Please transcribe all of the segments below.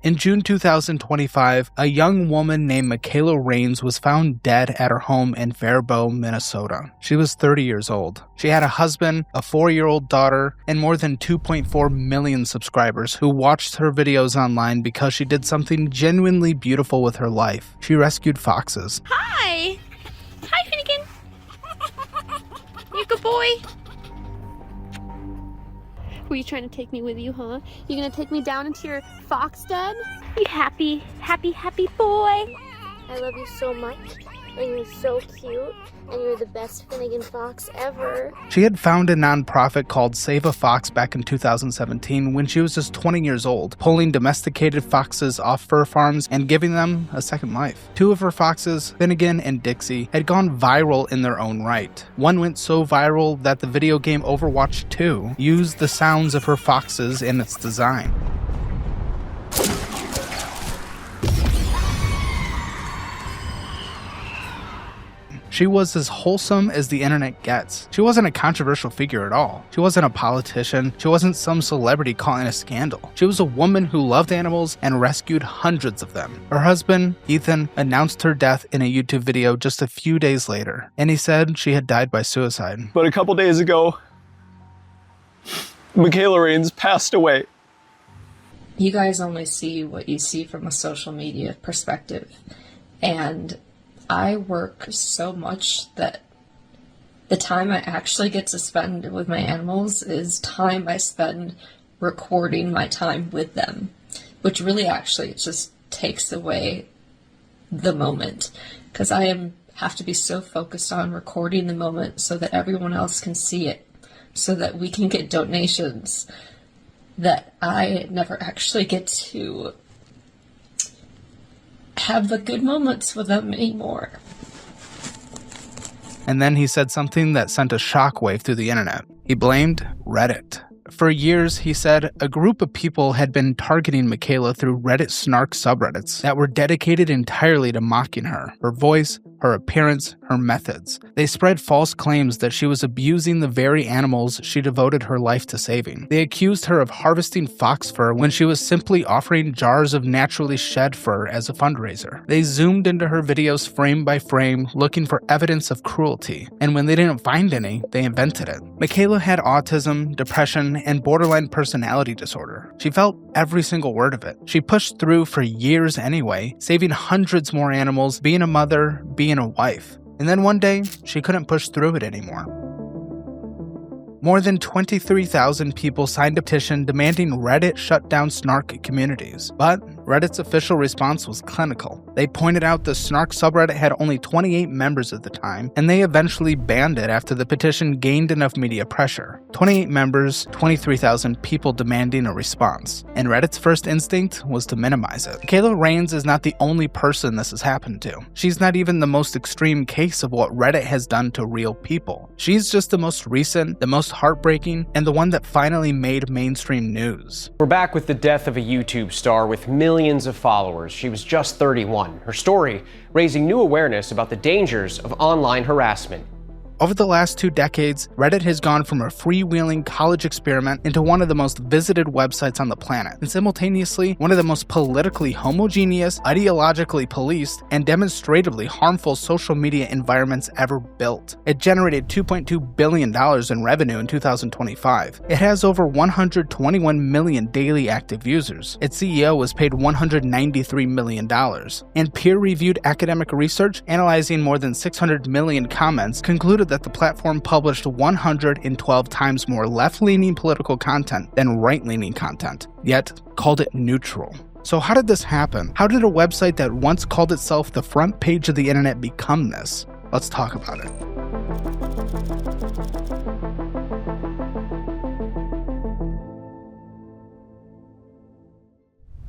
In June 2025, a young woman named Michaela Reigns was found dead at her home in Faribault, Minnesota. She was 30 years old. She had a husband, a 4-year-old daughter, and more than 2.4 million subscribers who watched her videos online because she did something genuinely beautiful with her life. She rescued foxes. Hi! Hi, Finnegan! You good boy? Were you trying to take me with you, huh? You gonna take me down into your fox den? You happy boy? I love you so much, and you're so cute, and you're the best Finnegan fox ever. She had found a nonprofit called Save a Fox back in 2017 when she was just 20 years old, pulling domesticated foxes off fur farms and giving them a second life. 2 of her foxes, Finnegan and Dixie, had gone viral in their own right. One went so viral that the video game Overwatch 2 used the sounds of her foxes in its design. She was as wholesome as the internet gets. She wasn't a controversial figure at all. She wasn't a politician. She wasn't some celebrity caught in a scandal. She was a woman who loved animals and rescued hundreds of them. Her husband, Ethan, announced her death in a YouTube video just a few days later, and he said she had died by suicide. But a couple days ago, Michaela Reigns passed away. You guys only see what you see from a social media perspective, and I work so much that the time I actually get to spend with my animals is time I spend recording my time with them, which really actually just takes away the moment, because have to be so focused on recording the moment so that everyone else can see it, so that we can get donations, that I never actually get to have the good moments with them anymore. And then he said something that sent a shockwave through the internet. He blamed Reddit. For years, he said, a group of people had been targeting Michaela through Reddit snark subreddits that were dedicated entirely to mocking her voice, her appearance, her methods. They spread false claims that she was abusing the very animals she devoted her life to saving. They accused her of harvesting fox fur when she was simply offering jars of naturally shed fur as a fundraiser. They zoomed into her videos frame by frame, looking for evidence of cruelty, and when they didn't find any, they invented it. Michaela had autism, depression, and borderline personality disorder. She felt every single word of it. She pushed through for years anyway, saving hundreds more animals, being a mother, being a wife. And then one day, she couldn't push through it anymore. More than 23,000 people signed a petition demanding Reddit shut down snark communities. But Reddit's official response was clinical. They pointed out the snark subreddit had only 28 members at the time, and they eventually banned it after the petition gained enough media pressure. 28 members, 23,000 people demanding a response. And Reddit's first instinct was to minimize it. Michaela Reigns is not the only person this has happened to. She's not even the most extreme case of what Reddit has done to real people. She's just the most recent, the most heartbreaking, and the one that finally made mainstream news. We're back with the death of a YouTube star with millions of followers. She was just 31. Her story raising new awareness about the dangers of online harassment. Over the last 2 decades, Reddit has gone from a freewheeling college experiment into one of the most visited websites on the planet, and simultaneously one of the most politically homogeneous, ideologically policed, and demonstratively harmful social media environments ever built. It generated $2.2 billion in revenue in 2025. It has over 121 million daily active users. Its CEO was paid $193 million. And peer-reviewed academic research analyzing more than 600 million comments concluded that the platform published 112 times more left-leaning political content than right-leaning content, yet called it neutral. So how did this happen? How did a website that once called itself the front page of the internet become this? Let's talk about it.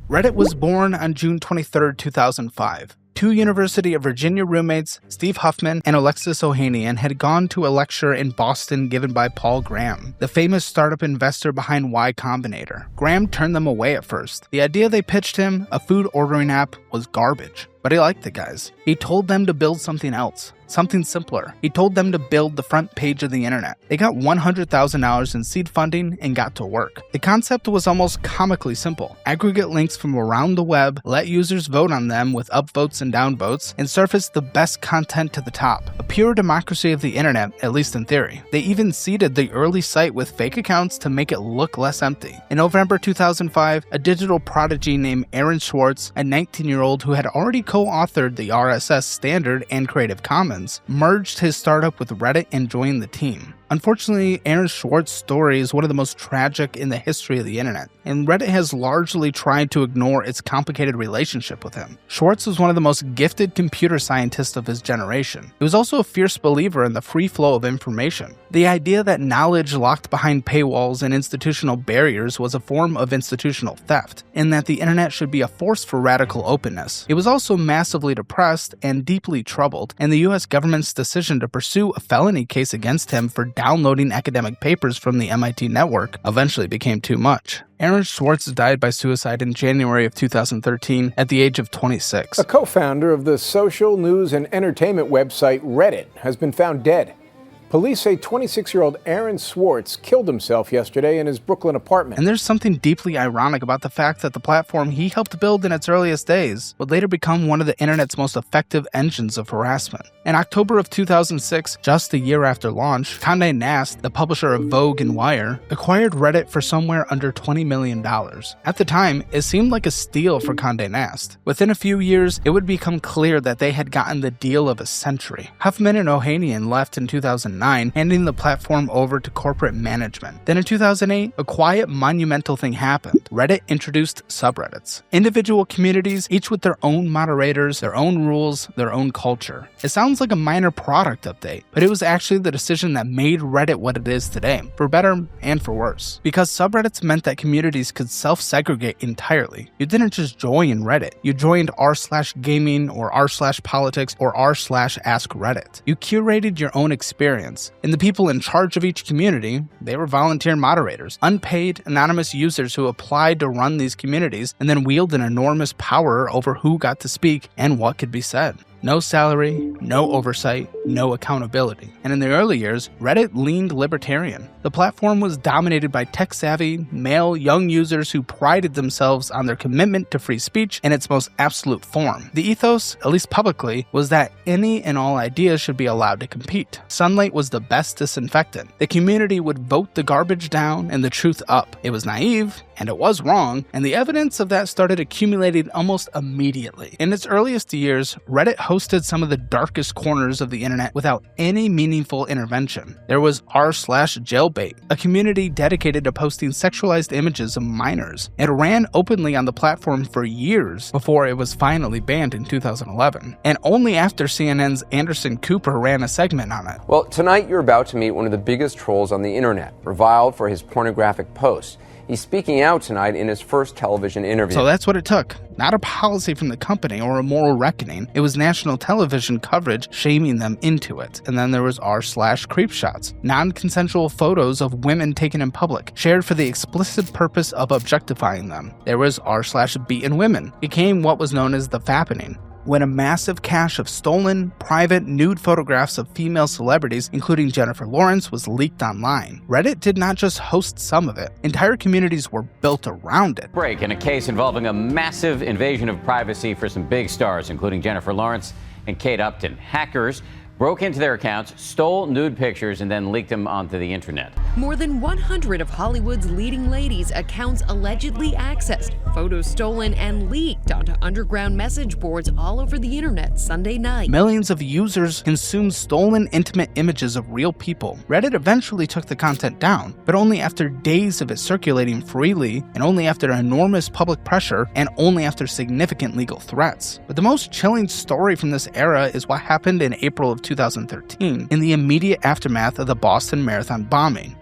Reddit was born on June 23, 2005. 2 University of Virginia roommates, Steve Huffman and Alexis Ohanian, had gone to a lecture in Boston given by Paul Graham, the famous startup investor behind Y Combinator. Graham turned them away at first. The idea they pitched him, a food ordering app, was garbage. But he liked the guys. He told them to build something else, something simpler. He told them to build the front page of the internet. They got $100,000 in seed funding and got to work. The concept was almost comically simple. Aggregate links from around the web, let users vote on them with upvotes and downvotes, and surface the best content to the top. A pure democracy of the internet, at least in theory. They even seeded the early site with fake accounts to make it look less empty. In November 2005, a digital prodigy named Aaron Swartz, a 19-year-old who had already co-authored the RSS Standard and Creative Commons, merged his startup with Reddit and joined the team. Unfortunately, Aaron Swartz's story is one of the most tragic in the history of the internet, and Reddit has largely tried to ignore its complicated relationship with him. Swartz was one of the most gifted computer scientists of his generation. He was also a fierce believer in the free flow of information. The idea that knowledge locked behind paywalls and institutional barriers was a form of institutional theft, and that the internet should be a force for radical openness. He was also massively depressed and deeply troubled, and the US government's decision to pursue a felony case against him for downloading academic papers from the MIT network eventually became too much. Aaron Swartz died by suicide in January of 2013 at the age of 26. A co-founder of the social news and entertainment website Reddit has been found dead. Police say 26-year-old Aaron Swartz killed himself yesterday in his Brooklyn apartment. And there's something deeply ironic about the fact that the platform he helped build in its earliest days would later become one of the internet's most effective engines of harassment. In October of 2006, just a year after launch, Condé Nast, the publisher of Vogue and Wire, acquired Reddit for somewhere under $20 million. At the time, it seemed like a steal for Condé Nast. Within a few years, it would become clear that they had gotten the deal of a century. Huffman and Ohanian left in 2009, handing the platform over to corporate management. Then in 2008, a quiet, monumental thing happened. Reddit introduced subreddits. Individual communities, each with their own moderators, their own rules, their own culture. It sounds like a minor product update, but it was actually the decision that made Reddit what it is today, for better and for worse. Because subreddits meant that communities could self-segregate entirely. You didn't just join Reddit. You joined r/gaming or r/politics or r/askreddit. You curated your own experience. And the people in charge of each community, they were volunteer moderators, unpaid, anonymous users who applied to run these communities and then wield an enormous power over who got to speak and what could be said. No salary, no oversight, no accountability. And in the early years, Reddit leaned libertarian. The platform was dominated by tech-savvy, male, young users who prided themselves on their commitment to free speech in its most absolute form. The ethos, at least publicly, was that any and all ideas should be allowed to compete. Sunlight was the best disinfectant. The community would vote the garbage down and the truth up. It was naive, and it was wrong, and the evidence of that started accumulating almost immediately. In its earliest years, Reddit hosted some of the darkest corners of the internet without any meaningful intervention. There was r/jailbait, a community dedicated to posting sexualized images of minors. It ran openly on the platform for years before it was finally banned in 2011, and only after CNN's Anderson Cooper ran a segment on it. Well, tonight you're about to meet one of the biggest trolls on the internet, reviled for his pornographic posts. He's speaking out tonight in his first television interview. So that's what it took. Not a policy from the company or a moral reckoning. It was national television coverage shaming them into it. And then there was r/creepshots, non-consensual photos of women taken in public, shared for the explicit purpose of objectifying them. There was r/beaten women, became what was known as the fappening. When a massive cache of stolen, private, nude photographs of female celebrities, including Jennifer Lawrence, was leaked online. Reddit did not just host some of it. Entire communities were built around it. Break in a case involving a massive invasion of privacy for some big stars, including Jennifer Lawrence and Kate Upton. Hackers broke into their accounts, stole nude pictures, and then leaked them onto the internet. More than 100 of Hollywood's leading ladies' accounts allegedly accessed, photos stolen and leaked onto underground message boards all over the internet Sunday night. Millions of users consumed stolen intimate images of real people. Reddit eventually took the content down, but only after days of it circulating freely, and only after enormous public pressure, and only after significant legal threats. But the most chilling story from this era is what happened in April of 2013, in the immediate aftermath of the Boston Marathon bombing.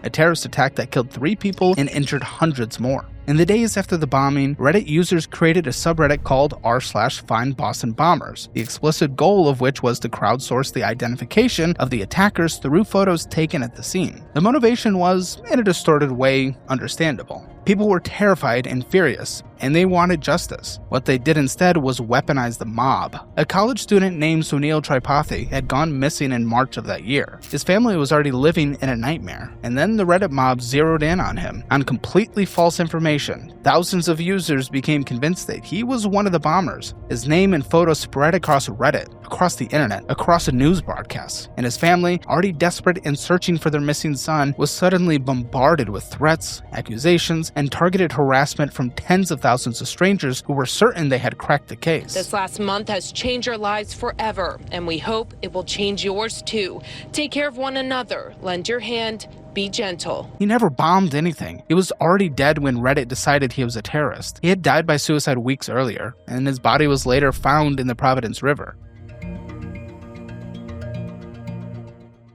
A terrorist attack that killed 3 people and injured hundreds more. In the days after the bombing, Reddit users created a subreddit called r/FindBostonBombers, the explicit goal of which was to crowdsource the identification of the attackers through photos taken at the scene. The motivation was, in a distorted way, understandable. People were terrified and furious, and they wanted justice. What they did instead was weaponize the mob. A college student named Sunil Tripathi had gone missing in March of that year. His family was already living in a nightmare, and then the Reddit mob zeroed in on him. On completely false information, thousands of users became convinced that he was one of the bombers. His name and photo spread across Reddit, across the internet, across a news broadcast, and his family, already desperate and searching for their missing son, was suddenly bombarded with threats, accusations, and targeted harassment from tens of thousands of strangers who were certain they had cracked the case. This last month has changed our lives forever, and we hope it will change yours too. Take care of one another, lend your hand, be gentle. He never bombed anything. He was already dead when Reddit decided he was a terrorist. He had died by suicide weeks earlier, and his body was later found in the Providence River.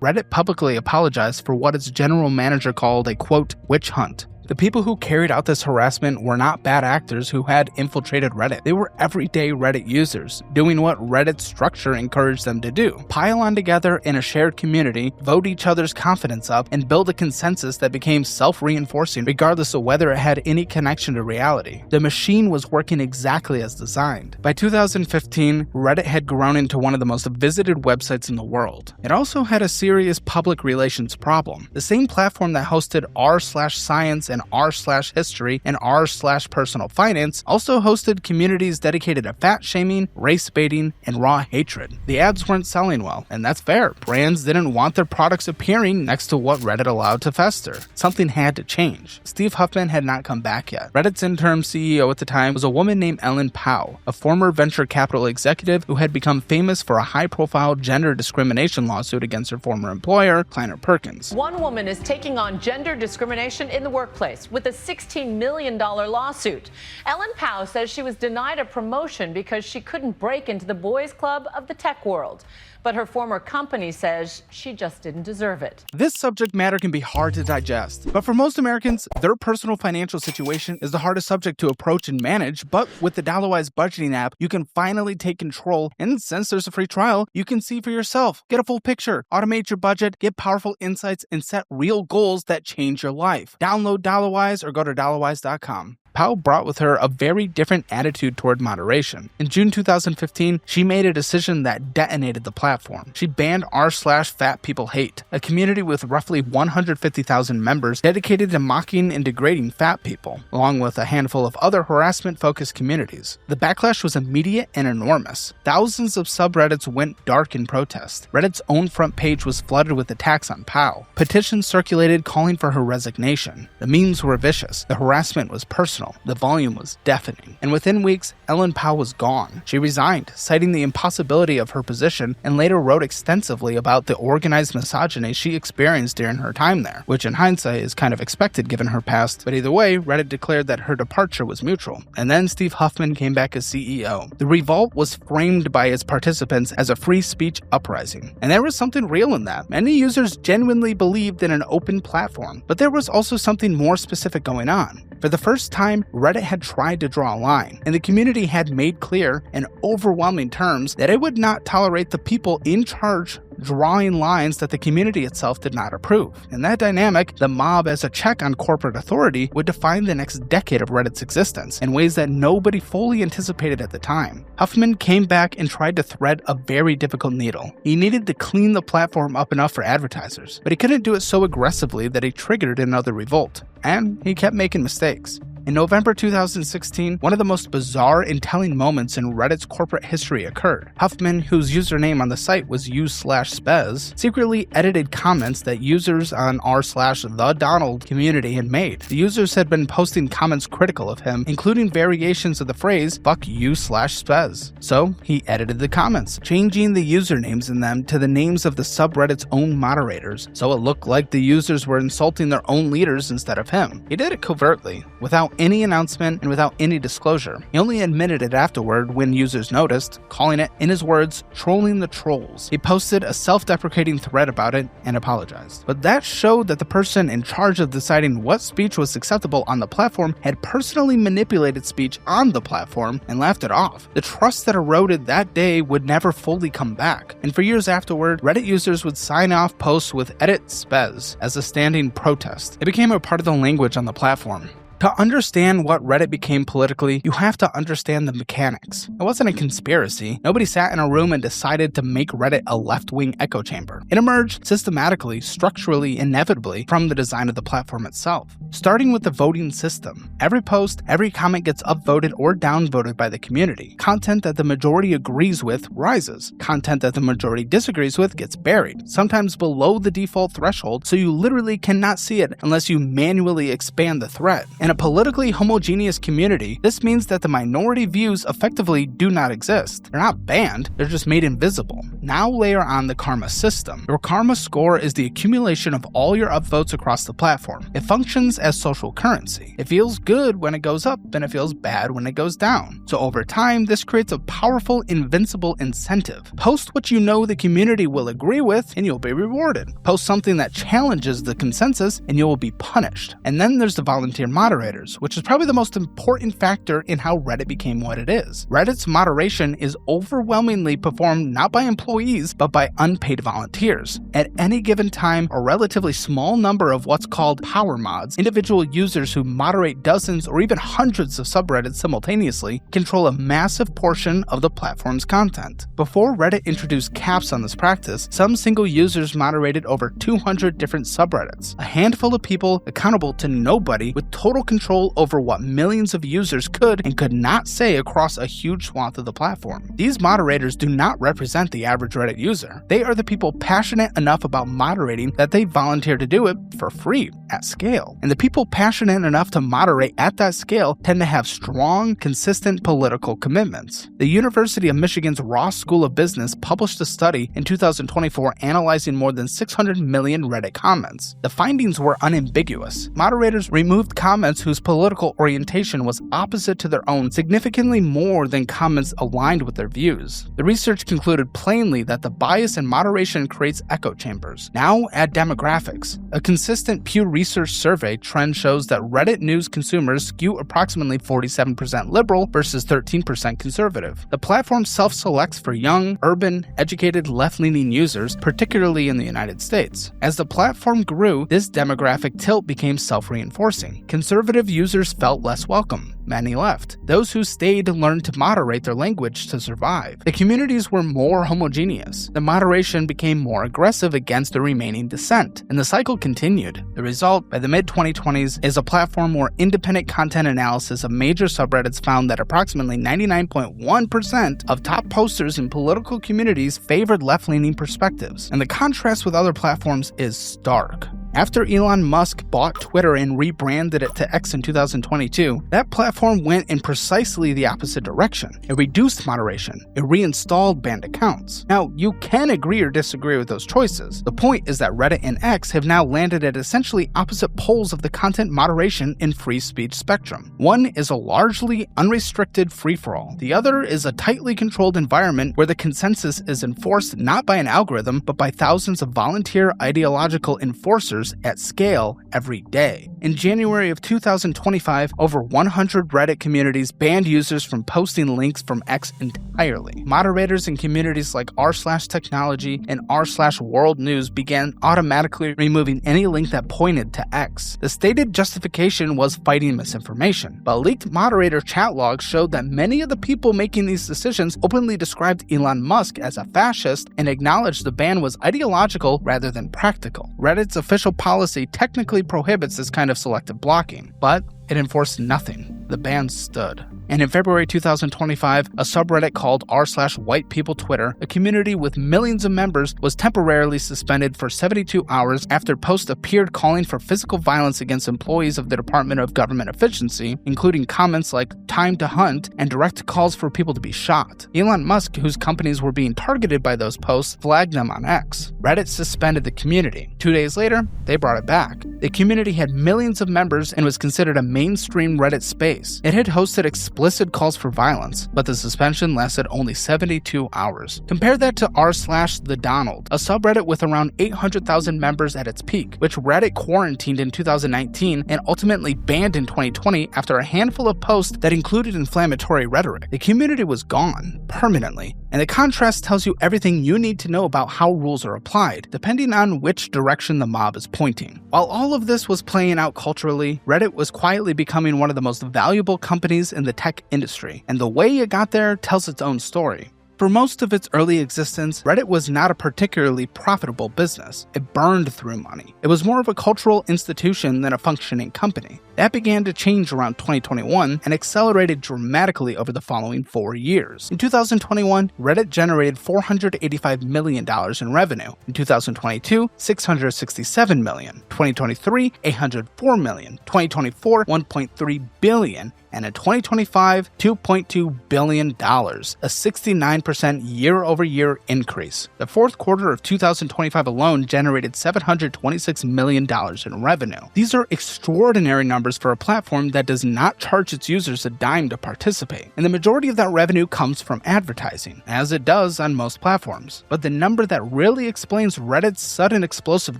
Reddit publicly apologized for what its general manager called a, quote, witch hunt. The people who carried out this harassment were not bad actors who had infiltrated Reddit. They were everyday Reddit users, doing what Reddit's structure encouraged them to do. Pile on together in a shared community, vote each other's confidence up, and build a consensus that became self-reinforcing regardless of whether it had any connection to reality. The machine was working exactly as designed. By 2015, Reddit had grown into one of the most visited websites in the world. It also had a serious public relations problem. The same platform that hosted r/science and r/history and r/personal finance also hosted communities dedicated to fat shaming, race baiting, and raw hatred. The ads weren't selling well, and that's fair. Brands didn't want their products appearing next to what Reddit allowed to fester. Something had to change. Steve Huffman had not come back yet. Reddit's interim CEO at the time was a woman named Ellen Pao, a former venture capital executive who had become famous for a high-profile gender discrimination lawsuit against her former employer, Kleiner Perkins. One woman is taking on gender discrimination in the workplace with a $16 million lawsuit. Ellen Pao says she was denied a promotion because she couldn't break into the boys' club of the tech world. But her former company says she just didn't deserve it. This subject matter can be hard to digest, but for most Americans, their personal financial situation is the hardest subject to approach and manage. But with the Dollarwise budgeting app, you can finally take control, and since there's a free trial, you can see for yourself. Get a full picture, automate your budget, get powerful insights, and set real goals that change your life. Download Dollarwise or go to dollarwise.com. Pao brought with her a very different attitude toward moderation. In June 2015, she made a decision that detonated the platform. She banned r/fatpeoplehate, a community with roughly 150,000 members dedicated to mocking and degrading fat people, along with a handful of other harassment-focused communities. The backlash was immediate and enormous. Thousands of subreddits went dark in protest. Reddit's own front page was flooded with attacks on Pao. Petitions circulated calling for her resignation. The memes were vicious. The harassment was personal. The volume was deafening. And within weeks, Ellen Pao was gone. She resigned, citing the impossibility of her position, and later wrote extensively about the organized misogyny she experienced during her time there, which in hindsight is kind of expected given her past. But either way, Reddit declared that her departure was mutual. And then Steve Huffman came back as CEO. The revolt was framed by its participants as a free speech uprising. And there was something real in that. Many users genuinely believed in an open platform. But there was also something more specific going on. For the first time, Reddit had tried to draw a line, and the community had made clear in overwhelming terms that it would not tolerate the people in charge drawing lines that the community itself did not approve. In that dynamic, the mob as a check on corporate authority would define the next decade of Reddit's existence in ways that nobody fully anticipated at the time. Huffman came back and tried to thread a very difficult needle. He needed to clean the platform up enough for advertisers, but he couldn't do it so aggressively that he triggered another revolt. And he kept making mistakes. In November 2016, one of the most bizarre and telling moments in Reddit's corporate history occurred. Huffman, whose username on the site was u/spez, secretly edited comments that users on r/TheDonald community had made. The users had been posting comments critical of him, including variations of the phrase, "fuck you/spez." So he edited the comments, changing the usernames in them to the names of the subreddit's own moderators, so it looked like the users were insulting their own leaders instead of him. He did it covertly, without without any announcement and without any disclosure. He only admitted it afterward when users noticed, calling it, in his words, trolling the trolls. He posted a self-deprecating thread about it and apologized. But that showed that the person in charge of deciding what speech was acceptable on the platform had personally manipulated speech on the platform and laughed it off. The trust that eroded that day would never fully come back. And for years afterward, Reddit users would sign off posts with edit spez as a standing protest. It became a part of the language on the platform. To understand what Reddit became politically, you have to understand the mechanics. It wasn't a conspiracy. Nobody sat in a room and decided to make Reddit a left-wing echo chamber. It emerged systematically, structurally, inevitably from the design of the platform itself. Starting with the voting system. Every post, every comment gets upvoted or downvoted by the community. Content that the majority agrees with rises. Content that the majority disagrees with gets buried, sometimes below the default threshold, so you literally cannot see it unless you manually expand the thread. In a politically homogeneous community, this means that the minority views effectively do not exist. They're not banned, they're just made invisible. Now layer on the karma system. Your karma score is the accumulation of all your upvotes across the platform. It functions as social currency. It feels good when it goes up, and it feels bad when it goes down. So over time, this creates a powerful, invincible incentive. Post what you know the community will agree with, and you'll be rewarded. Post something that challenges the consensus, and you will be punished. And then there's the volunteer moderators, which is probably the most important factor in how Reddit became what it is. Reddit's moderation is overwhelmingly performed not by employees, but by unpaid volunteers. At any given time, a relatively small number of what's called power mods, individual users who moderate dozens or even hundreds of subreddits simultaneously, control a massive portion of the platform's content. Before Reddit introduced caps on this practice, some single users moderated over 200 different subreddits. A handful of people accountable to nobody with total control over what millions of users could and could not say across a huge swath of the platform. These moderators do not represent the average Reddit user. They are the people passionate enough about moderating that they volunteer to do it for free, at scale. And the people passionate enough to moderate at that scale tend to have strong, consistent political commitments. The University of Michigan's Ross School of Business published a study in 2024 analyzing more than 600 million Reddit comments. The findings were unambiguous. Moderators removed comments whose political orientation was opposite to their own significantly more than comments aligned with their views. The research concluded plainly that the bias in moderation creates echo chambers. Now add demographics. A consistent Pew Research survey trend shows that Reddit news consumers skew approximately 47% liberal versus 13% conservative. The platform self-selects for young, urban, educated, left-leaning users, particularly in the United States. As the platform grew, this demographic tilt became self-reinforcing. Conservative users felt less welcome. Many left. Those who stayed learned to moderate their language to survive. The communities were more homogeneous. The moderation became more aggressive against the remaining dissent, and the cycle continued. The result, by the mid-2020s, is a platform where independent content analysis of major subreddits found that approximately 99.1% of top posters in political communities favored left-leaning perspectives, and the contrast with other platforms is stark. After Elon Musk bought Twitter and rebranded it to X in 2022, that platform went in precisely the opposite direction. It reduced moderation. It reinstalled banned accounts. Now, you can agree or disagree with those choices. The point is that Reddit and X have now landed at essentially opposite poles of the content moderation and free speech spectrum. One is a largely unrestricted free-for-all. The other is a tightly controlled environment where the consensus is enforced not by an algorithm, but by thousands of volunteer ideological enforcers at scale every day. In January of 2025, over 100 Reddit communities banned users from posting links from X entirely. Moderators in communities like r/technology and r/world news began automatically removing any link that pointed to X. The stated justification was fighting misinformation, but leaked moderator chat logs showed that many of the people making these decisions openly described Elon Musk as a fascist and acknowledged the ban was ideological rather than practical. Reddit's official policy technically prohibits this kind of selective blocking, but it enforced nothing. The ban stood. And in February 2025, a subreddit called r/whitepeopletwitter, a community with millions of members, was temporarily suspended for 72 hours after posts appeared calling for physical violence against employees of the Department of Government Efficiency, including comments like "time to hunt" and direct calls for people to be shot. Elon Musk, whose companies were being targeted by those posts, flagged them on X. Reddit suspended the community. 2 days later, they brought it back. The community had millions of members and was considered a mainstream Reddit space. It had hosted explicit calls for violence, but the suspension lasted only 72 hours. Compare that to r/TheDonald, a subreddit with around 800,000 members at its peak, which Reddit quarantined in 2019 and ultimately banned in 2020 after a handful of posts that included inflammatory rhetoric. The community was gone, permanently, and the contrast tells you everything you need to know about how rules are applied, depending on which direction the mob is pointing. While all of this was playing out culturally, Reddit was quietly becoming one of the most valuable companies in the tech industry, and the way it got there tells its own story. For most of its early existence, Reddit was not a particularly profitable business. It burned through money. It was more of a cultural institution than a functioning company. That began to change around 2021 and accelerated dramatically over the following 4 years. In 2021, Reddit generated $485 million in revenue. In 2022, $667 million. 2023, $804 million. 2024, $1.3 billion. And in 2025, $2.2 billion, a 69% year-over-year increase. The fourth quarter of 2025 alone generated $726 million in revenue. These are extraordinary numbers for a platform that does not charge its users a dime to participate, and the majority of that revenue comes from advertising, as it does on most platforms. But the number that really explains Reddit's sudden explosive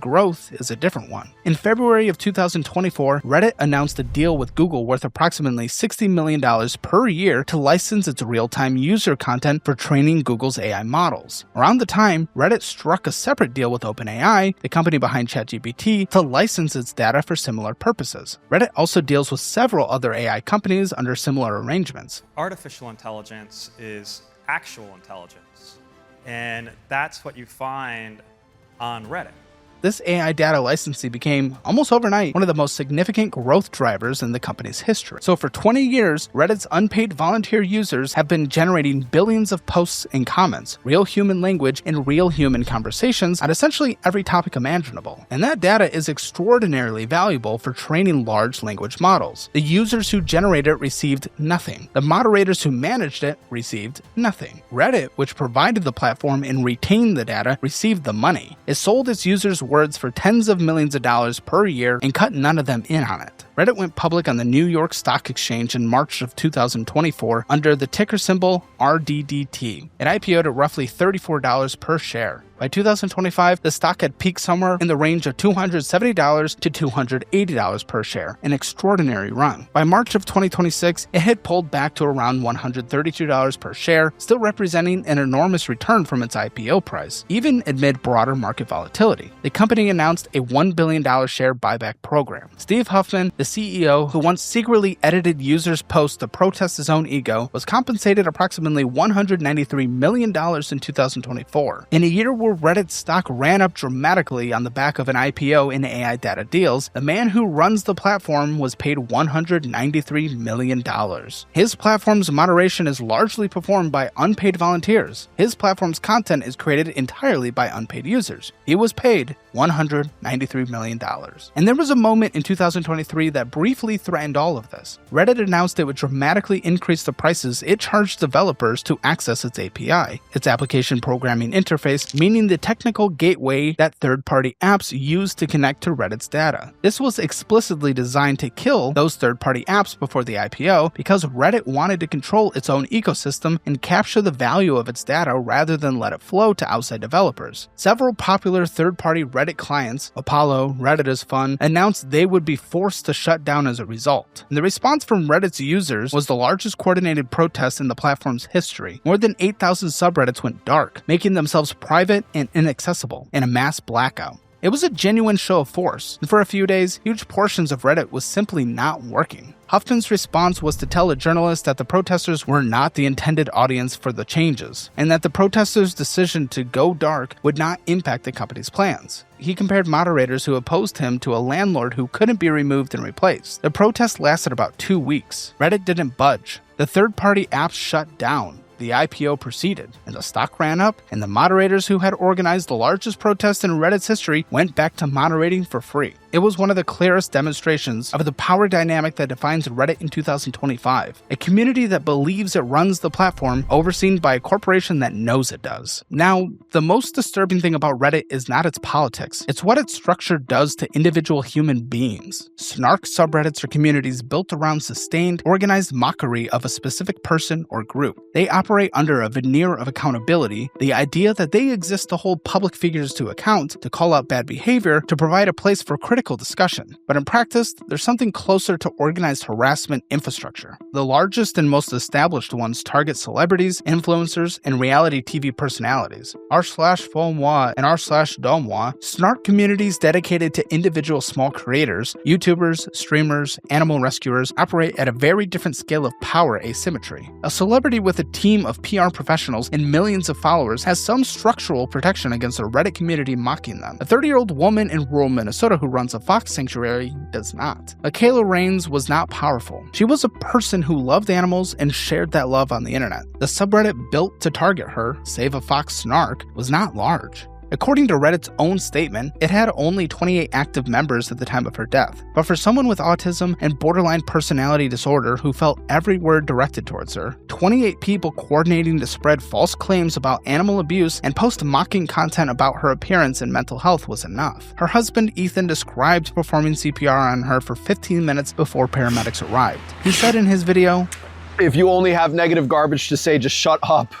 growth is a different one. In February of 2024, Reddit announced a deal with Google worth approximately $60 million per year to license its real-time user content for training Google's AI models. Around the time, Reddit struck a separate deal with OpenAI, the company behind ChatGPT, to license its data for similar purposes. Reddit also deals with several other AI companies under similar arrangements. Artificial intelligence is actual intelligence, and that's what you find on Reddit. This AI data licensing became, almost overnight, one of the most significant growth drivers in the company's history. So for 20 years, Reddit's unpaid volunteer users have been generating billions of posts and comments, real human language, and real human conversations on essentially every topic imaginable. And that data is extraordinarily valuable for training large language models. The users who generated it received nothing. The moderators who managed it received nothing. Reddit, which provided the platform and retained the data, received the money. It sold its users words for tens of millions of dollars per year and cut none of them in on it. Reddit went public on the New York Stock Exchange in March of 2024 under the ticker symbol RDDT. It IPO'd at roughly $34 per share. By 2025, the stock had peaked somewhere in the range of $270 to $280 per share, an extraordinary run. By March of 2026, it had pulled back to around $132 per share, still representing an enormous return from its IPO price, even amid broader market volatility. The company announced a $1 billion share buyback program. Steve Huffman, the CEO, who once secretly edited users' posts to protest his own ego, was compensated approximately $193 million in 2024. In a year where Reddit's stock ran up dramatically on the back of an IPO in AI data deals, the man who runs the platform was paid $193 million. His platform's moderation is largely performed by unpaid volunteers. His platform's content is created entirely by unpaid users. He was paid $193 million. And there was a moment in 2023 that briefly threatened all of this. Reddit announced it would dramatically increase the prices it charged developers to access its API, its application programming interface, meaning the technical gateway that third-party apps use to connect to Reddit's data. This was explicitly designed to kill those third-party apps before the IPO because Reddit wanted to control its own ecosystem and capture the value of its data rather than let it flow to outside developers. Several popular third-party Reddit clients, Apollo, Reddit is Fun, announced they would be forced to shut down as a result. And the response from Reddit's users was the largest coordinated protest in the platform's history. More than 8,000 subreddits went dark, making themselves private and inaccessible in a mass blackout. It was a genuine show of force, and for a few days, huge portions of Reddit was simply not working. Huffman's response was to tell a journalist that the protesters were not the intended audience for the changes, and that the protesters' decision to go dark would not impact the company's plans. He compared moderators who opposed him to a landlord who couldn't be removed and replaced. The protest lasted about 2 weeks. Reddit didn't budge. The third-party apps shut down. The IPO proceeded, and the stock ran up, and the moderators who had organized the largest protest in Reddit's history went back to moderating for free. It was one of the clearest demonstrations of the power dynamic that defines Reddit in 2025, a community that believes it runs the platform, overseen by a corporation that knows it does. Now, the most disturbing thing about Reddit is not its politics, it's what its structure does to individual human beings. Snark subreddits are communities built around sustained, organized mockery of a specific person or group. They operate under a veneer of accountability, the idea that they exist to hold public figures to account, to call out bad behavior, to provide a place for critical discussion. But in practice, there's something closer to organized harassment infrastructure. The largest and most established ones target celebrities, influencers, and reality TV personalities. r/faux-moi and r/dans-moi, snark communities dedicated to individual small creators, YouTubers, streamers, animal rescuers, operate at a very different scale of power asymmetry. A celebrity with a team of PR professionals and millions of followers has some structural protection against a Reddit community mocking them. A 30-year-old woman in rural Minnesota who runs a fox sanctuary does not. Michaela Reigns was not powerful. She was a person who loved animals and shared that love on the internet. The subreddit built to target her, Save a Fox Snark, was not large. According to Reddit's own statement, it had only 28 active members at the time of her death. But for someone with autism and borderline personality disorder who felt every word directed towards her, 28 people coordinating to spread false claims about animal abuse and post mocking content about her appearance and mental health was enough. Her husband Ethan described performing CPR on her for 15 minutes before paramedics arrived. He said in his video, "If you only have negative garbage to say, just shut up."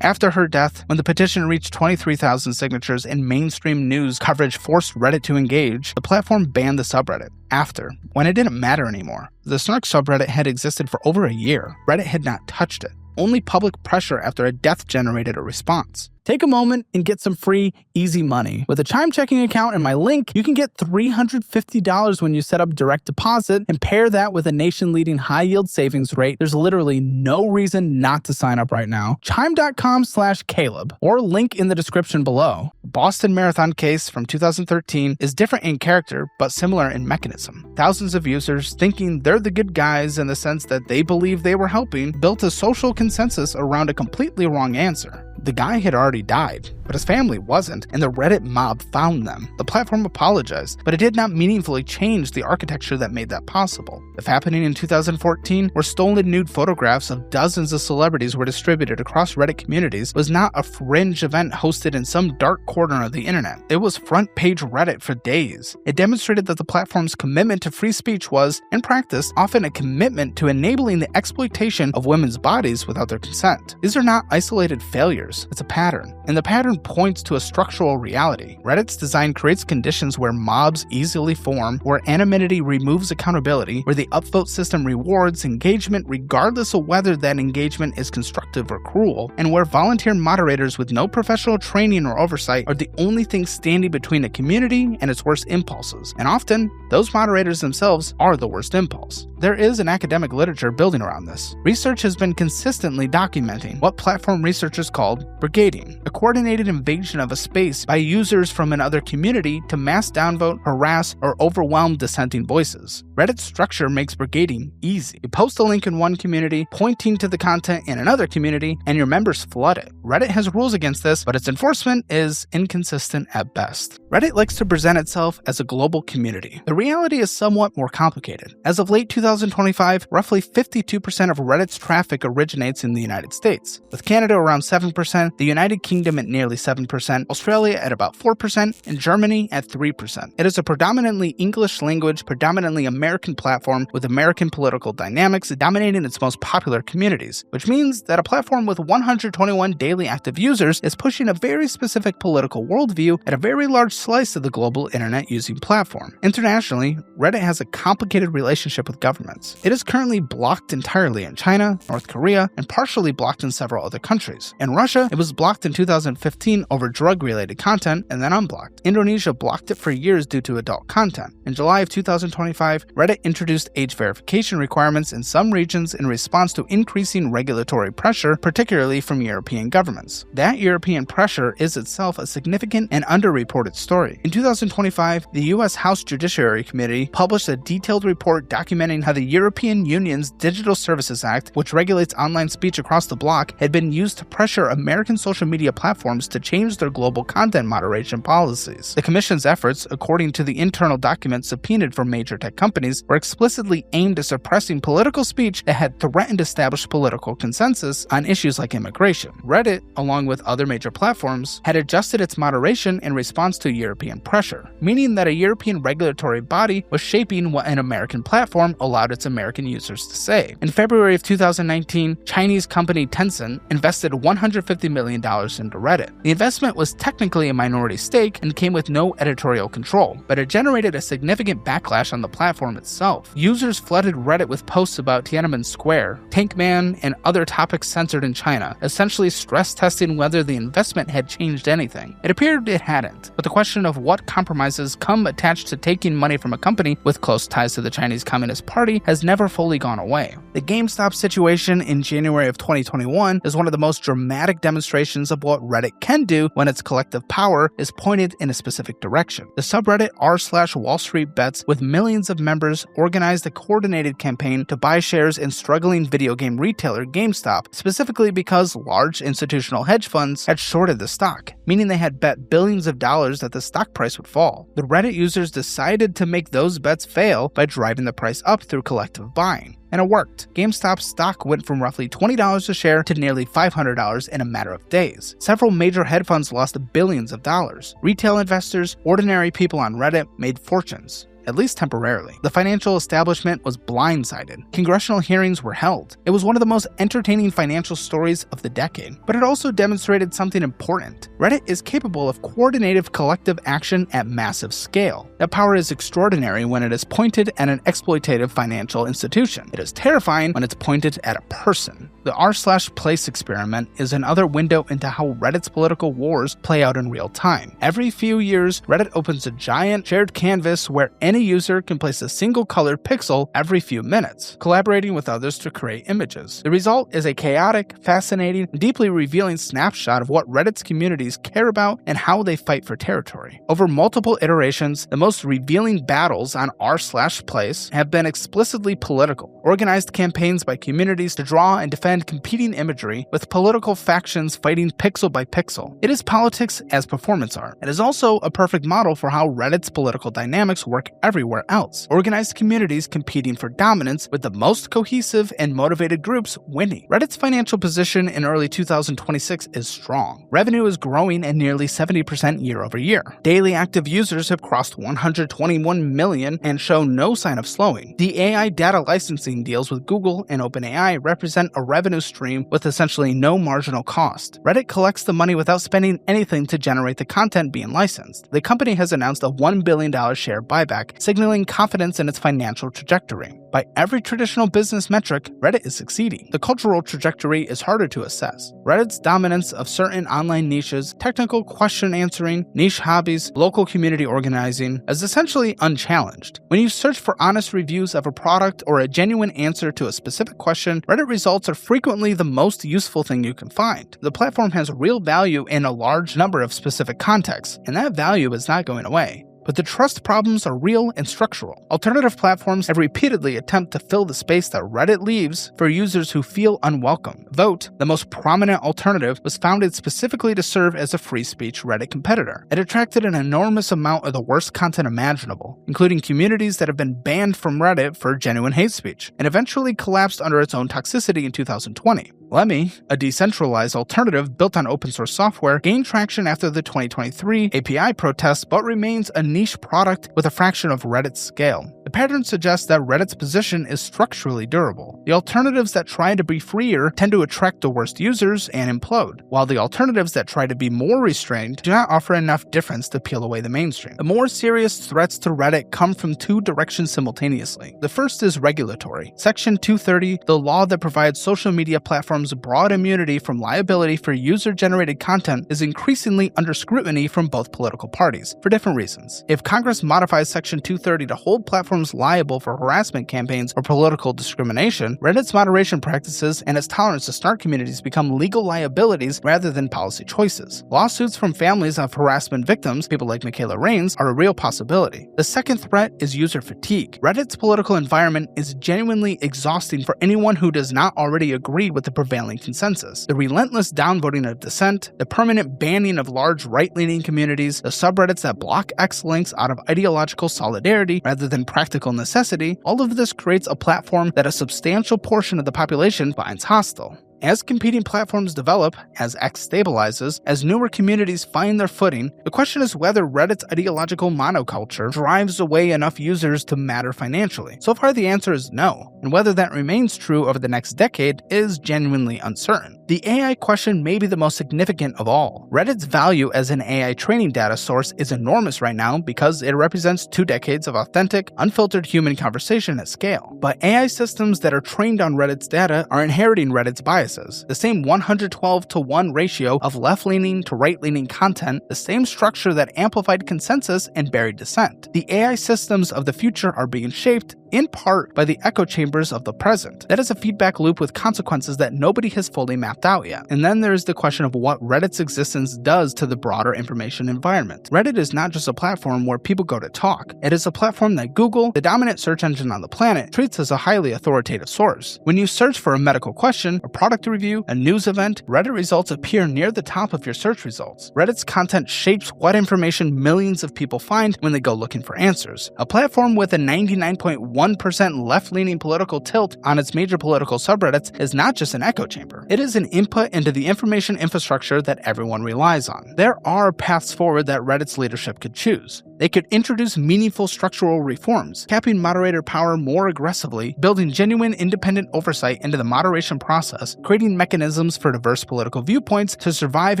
After her death, when the petition reached 23,000 signatures and mainstream news coverage forced Reddit to engage, the platform banned the subreddit. After, when it didn't matter anymore. The Snark subreddit had existed for over a year. Reddit had not touched it. Only public pressure after a death generated a response. Take a moment and get some free, easy money. With a Chime checking account and my link, you can get $350 when you set up direct deposit and pair that with a nation-leading high-yield savings rate. There's literally no reason not to sign up right now. Chime.com/Caleb or link in the description below. The Boston Marathon case from 2013 is different in character but similar in mechanism. Thousands of users, thinking they're the good guys in the sense that they believe they were helping, built a social consensus around a completely wrong answer. The guy had already died, but his family wasn't, and the Reddit mob found them. The platform apologized, but it did not meaningfully change the architecture that made that possible. If happening in 2014, where stolen nude photographs of dozens of celebrities were distributed across Reddit communities, was not a fringe event hosted in some dark corner of the internet. It was front-page Reddit for days. It demonstrated that the platform's commitment to free speech was, in practice, often a commitment to enabling the exploitation of women's bodies without their consent. These are not isolated failures. It's a pattern, and the pattern points to a structural reality. Reddit's design creates conditions where mobs easily form, where anonymity removes accountability, where the upvote system rewards engagement regardless of whether that engagement is constructive or cruel, and where volunteer moderators with no professional training or oversight are the only thing standing between a community and its worst impulses. And often, those moderators themselves are the worst impulse. There is an academic literature building around this. Research has been consistently documenting what platform researchers called brigading, a coordinated invasion of a space by users from another community to mass downvote, harass, or overwhelm dissenting voices. Reddit's structure makes brigading easy. You post a link in one community, pointing to the content in another community, and your members flood it. Reddit has rules against this, but its enforcement is inconsistent at best. Reddit likes to present itself as a global community. The reality is somewhat more complicated. As of late 2025, roughly 52% of Reddit's traffic originates in the United States, with Canada around 7%, the United Kingdom at nearly 7%, Australia at about 4%, and Germany at 3%. It is a predominantly English language, predominantly American platform with American political dynamics dominating its most popular communities, which means that a platform with 121 daily active users is pushing a very specific political worldview at a very large slice of the global internet using platform. Internationally, Reddit has a complicated relationship with governments. It is currently blocked entirely in China, North Korea, and partially blocked in several other countries. In Russia, it was blocked in 2015 over drug-related content and then unblocked. Indonesia blocked it for years due to adult content. In July of 2025, Reddit introduced age verification requirements in some regions in response to increasing regulatory pressure, particularly from European governments. That European pressure is itself a significant and underreported story. In 2025, the U.S. House Judiciary Committee published a detailed report documenting how how the European Union's Digital Services Act, which regulates online speech across the bloc, had been used to pressure American social media platforms to change their global content moderation policies. The Commission's efforts, according to the internal documents subpoenaed from major tech companies, were explicitly aimed at suppressing political speech that had threatened established political consensus on issues like immigration. Reddit, along with other major platforms, had adjusted its moderation in response to European pressure, meaning that a European regulatory body was shaping what an American platform allowed its American users to say. In February of 2019, Chinese company Tencent invested $150 million into Reddit. The investment was technically a minority stake and came with no editorial control, but it generated a significant backlash on the platform itself. Users flooded Reddit with posts about Tiananmen Square, Tank Man, and other topics censored in China, essentially stress testing whether the investment had changed anything. It appeared it hadn't, but the question of what compromises come attached to taking money from a company with close ties to the Chinese Communist Party has never fully gone away. The GameStop situation in January of 2021 is one of the most dramatic demonstrations of what Reddit can do when its collective power is pointed in a specific direction. The subreddit r/Wall Street Bets, with millions of members, organized a coordinated campaign to buy shares in struggling video game retailer GameStop, specifically because large institutional hedge funds had shorted the stock, meaning they had bet billions of dollars that the stock price would fall. The Reddit users decided to make those bets fail by driving the price up through collective buying. And it worked. GameStop's stock went from roughly $20 a share to nearly $500 in a matter of days. Several major hedge funds lost billions of dollars. Retail investors, ordinary people on Reddit made fortunes, at least temporarily. The financial establishment was blindsided. Congressional hearings were held. It was one of the most entertaining financial stories of the decade, but it also demonstrated something important. Reddit is capable of coordinated collective action at massive scale. That power is extraordinary when it is pointed at an exploitative financial institution. It is terrifying when it's pointed at a person. The r/place experiment is another window into how Reddit's political wars play out in real time. Every few years, Reddit opens a giant shared canvas where any user can place a single colored pixel every few minutes, collaborating with others to create images. The result is a chaotic, fascinating, and deeply revealing snapshot of what Reddit's communities care about and how they fight for territory. Over multiple iterations, the most revealing battles on r/place have been explicitly political, organized campaigns by communities to draw and defend competing imagery, with political factions fighting pixel by pixel. It is politics as performance art. It is also a perfect model for how Reddit's political dynamics work everywhere else. Organized communities competing for dominance, with the most cohesive and motivated groups winning. Reddit's financial position in early 2026 is strong. Revenue is growing at nearly 70% year over year. Daily active users have crossed 121 million and show no sign of slowing. The AI data licensing deals with Google and OpenAI represent a revenue stream with essentially no marginal cost. Reddit collects the money without spending anything to generate the content being licensed. The company has announced a $1 billion share buyback, signaling confidence in its financial trajectory. By every traditional business metric, Reddit is succeeding. The cultural trajectory is harder to assess. Reddit's dominance of certain online niches, technical question answering, niche hobbies, local community organizing, is essentially unchallenged. When you search for honest reviews of a product or a genuine answer to a specific question, Reddit results are frequently the most useful thing you can find. The platform has real value in a large number of specific contexts, and that value is not going away. But the trust problems are real and structural. Alternative platforms have repeatedly attempted to fill the space that Reddit leaves for users who feel unwelcome. Vote, the most prominent alternative, was founded specifically to serve as a free speech Reddit competitor. It attracted an enormous amount of the worst content imaginable, including communities that have been banned from Reddit for genuine hate speech, and eventually collapsed under its own toxicity in 2020. Lemmy, a decentralized alternative built on open source software, gained traction after the 2023 API protests, but remains a niche product with a fraction of Reddit's scale. The pattern suggests that Reddit's position is structurally durable. The alternatives that try to be freer tend to attract the worst users and implode, while the alternatives that try to be more restrained do not offer enough difference to peel away the mainstream. The more serious threats to Reddit come from two directions simultaneously. The first is regulatory. Section 230, the law that provides social media platforms platform's broad immunity from liability for user-generated content is increasingly under scrutiny from both political parties, for different reasons. If Congress modifies Section 230 to hold platforms liable for harassment campaigns or political discrimination, Reddit's moderation practices and its tolerance to snark communities become legal liabilities rather than policy choices. Lawsuits from families of harassment victims, people like Michaela Reigns, are a real possibility. The second threat is user fatigue. Reddit's political environment is genuinely exhausting for anyone who does not already agree with the prevailing consensus. The relentless downvoting of dissent, the permanent banning of large right-leaning communities, the subreddits that block X links out of ideological solidarity rather than practical necessity, all of this creates a platform that a substantial portion of the population finds hostile. As competing platforms develop, as X stabilizes, as newer communities find their footing, the question is whether Reddit's ideological monoculture drives away enough users to matter financially. So far the answer is no, and whether that remains true over the next decade is genuinely uncertain. The AI question may be the most significant of all. Reddit's value as an AI training data source is enormous right now because it represents 2 decades of authentic, unfiltered human conversation at scale. But AI systems that are trained on Reddit's data are inheriting Reddit's biases. The same 112:1 ratio of left-leaning to right-leaning content, the same structure that amplified consensus and buried dissent. The AI systems of the future are being shaped, in part, by the echo chambers of the present. That is a feedback loop with consequences that nobody has fully mapped out yet. And then there is the question of what Reddit's existence does to the broader information environment. Reddit is not just a platform where people go to talk. It is a platform that Google, the dominant search engine on the planet, treats as a highly authoritative source. When you search for a medical question, a product review, a news event, Reddit results appear near the top of your search results. Reddit's content shapes what information millions of people find when they go looking for answers. A platform with a 99.1% left-leaning political tilt on its major political subreddits is not just an echo chamber. It is an input into the information infrastructure that everyone relies on. There are paths forward that Reddit's leadership could choose. They could introduce meaningful structural reforms, capping moderator power more aggressively, building genuine independent oversight into the moderation process, creating mechanisms for diverse political viewpoints to survive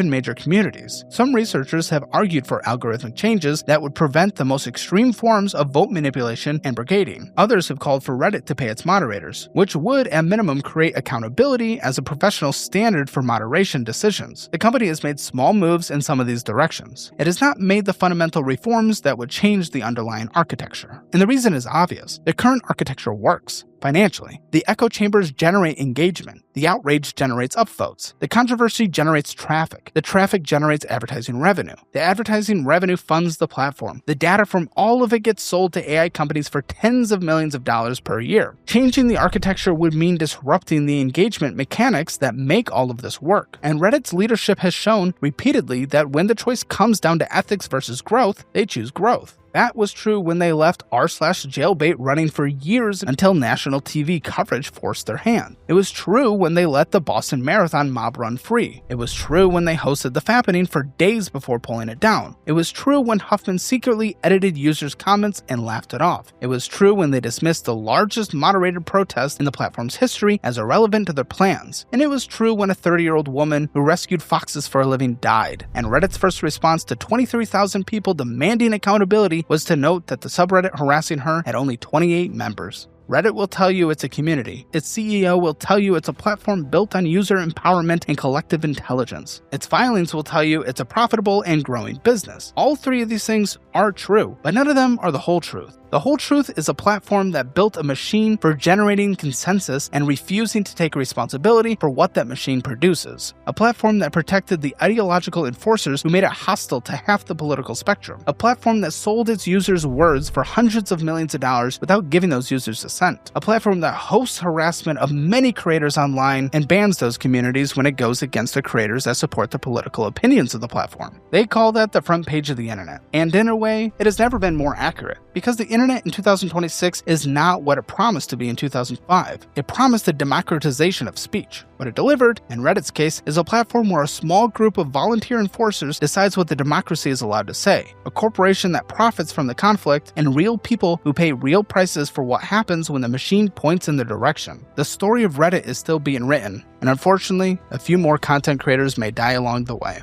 in major communities. Some researchers have argued for algorithmic changes that would prevent the most extreme forms of vote manipulation and brigading. Others have called for Reddit to pay its moderators, which would, at minimum, create accountability as a professional standard for moderation decisions. The company has made small moves in some of these directions. It has not made the fundamental reforms that would change the underlying architecture. And the reason is obvious. The current architecture works. Financially, the echo chambers generate engagement. The outrage generates upvotes. The controversy generates traffic. The traffic generates advertising revenue. The advertising revenue funds the platform. The data from all of it gets sold to AI companies for tens of millions of dollars per year. Changing the architecture would mean disrupting the engagement mechanics that make all of this work. And Reddit's leadership has shown repeatedly that when the choice comes down to ethics versus growth, they choose growth. That was true when they left r/jailbait running for years until national TV coverage forced their hand. It was true when they let the Boston Marathon mob run free. It was true when they hosted the Fappening for days before pulling it down. It was true when Huffman secretly edited users' comments and laughed it off. It was true when they dismissed the largest moderated protest in the platform's history as irrelevant to their plans. And it was true when a 30-year-old woman who rescued foxes for a living died. And Reddit's first response to 23,000 people demanding accountability was to note that the subreddit harassing her had only 28 members. Reddit will tell you it's a community. Its CEO will tell you it's a platform built on user empowerment and collective intelligence. Its filings will tell you it's a profitable and growing business. All three of these things are true, but none of them are the whole truth. The whole truth is a platform that built a machine for generating consensus and refusing to take responsibility for what that machine produces. A platform that protected the ideological enforcers who made it hostile to half the political spectrum. A platform that sold its users words for hundreds of millions of dollars without giving those users assent. A platform that hosts harassment of many creators online and bans those communities when it goes against the creators that support the political opinions of the platform. They call that the front page of the internet. And in a way, it has never been more accurate, because the internet in 2026 is not what it promised to be in 2005. It promised the democratization of speech. What it delivered, in Reddit's case, is a platform where a small group of volunteer enforcers decides what the democracy is allowed to say. A corporation that profits from the conflict, and real people who pay real prices for what happens when the machine points in their direction. The story of Reddit is still being written, and unfortunately, a few more content creators may die along the way.